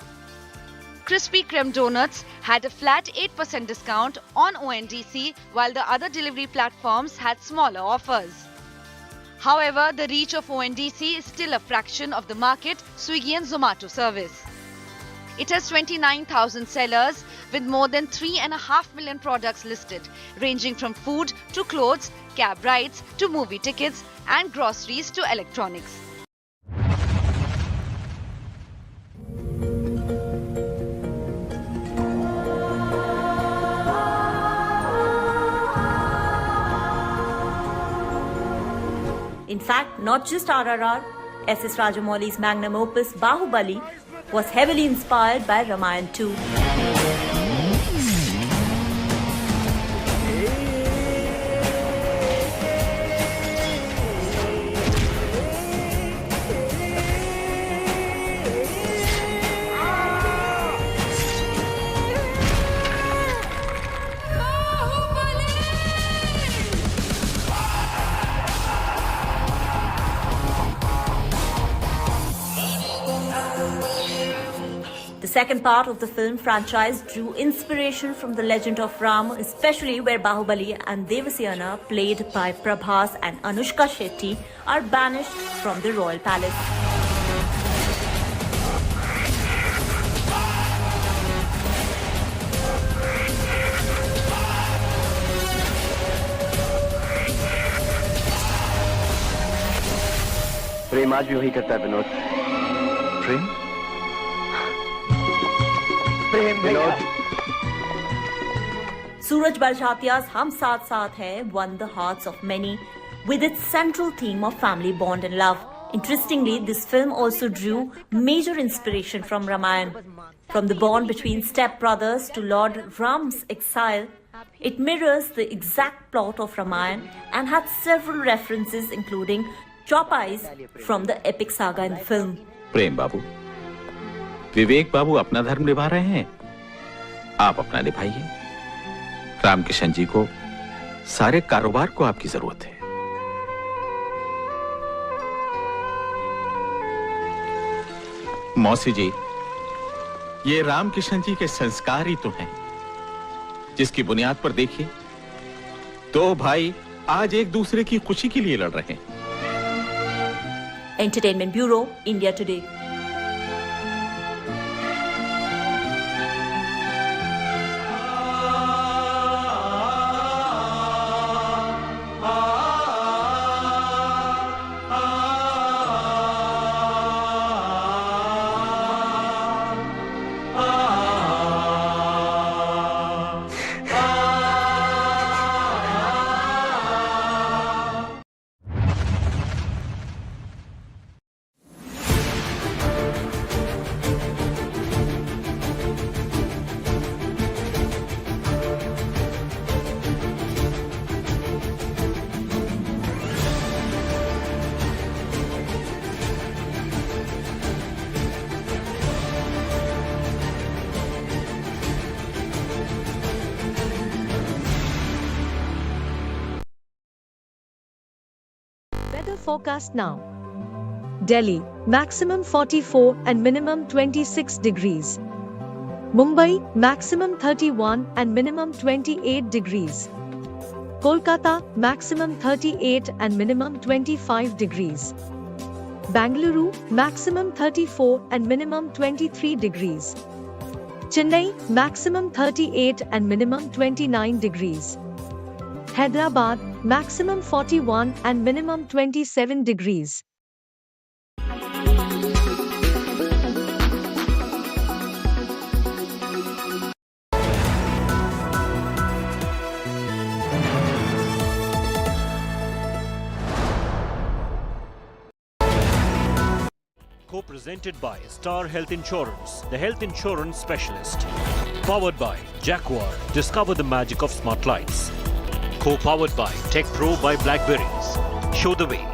Krispy Kreme donuts had a flat 8% discount on ONDC, while the other delivery platforms had smaller offers. However, the reach of ONDC is still a fraction of the market Swiggy and Zomato service. It has 29,000 sellers with more than 3.5 million products listed, ranging from food to clothes, cab rides to movie tickets, and groceries to electronics. In fact, not just RRR, S.S. Rajamouli's magnum opus Bahubali was heavily inspired by Ramayana too. The second part of the film franchise drew inspiration from the legend of Ram, especially where Bahubali and Devasena, played by Prabhas and Anushka Shetty, are banished from the royal palace. प्रेम आज भी वही करता है विनोद। प्रेम? Suraj Balshatia's Hum Saath Saath Hai won the hearts of many with its central theme of family bond and love. Interestingly, this film also drew major inspiration from Ramayana. From the bond between stepbrothers to Lord Ram's exile, it mirrors the exact plot of Ramayana and had several references including chopais from the epic saga in the film. प्रेम बाबू, विवेक बाबू अपना धर्म निभा रहे हैं, आप अपना निभाइए। रामकिशन जी को सारे कारोबार को आपकी जरूरत है। मौसी जी, ये रामकिशन जी के संस्कार ही तो हैं, जिसकी बुनियाद पर देखिए, दो भाई आज एक दूसरे की खुशी के लिए लड़ रहे हैं। Entertainment Bureau, India Today. Weather forecast now. Delhi, maximum 44 and minimum 26 degrees. Mumbai, maximum 31 and minimum 28 degrees. Kolkata, maximum 38 and minimum 25 degrees. Bangalore, maximum 34 and minimum 23 degrees. Chennai, maximum 38 and minimum 29 degrees. Hyderabad, maximum 41 and minimum 27 degrees. Co-presented by Star Health Insurance, the health insurance specialist. Powered by Jaguar, discover the magic of smart lights. Co-powered by Tech Pro by Blackberries. Show the way.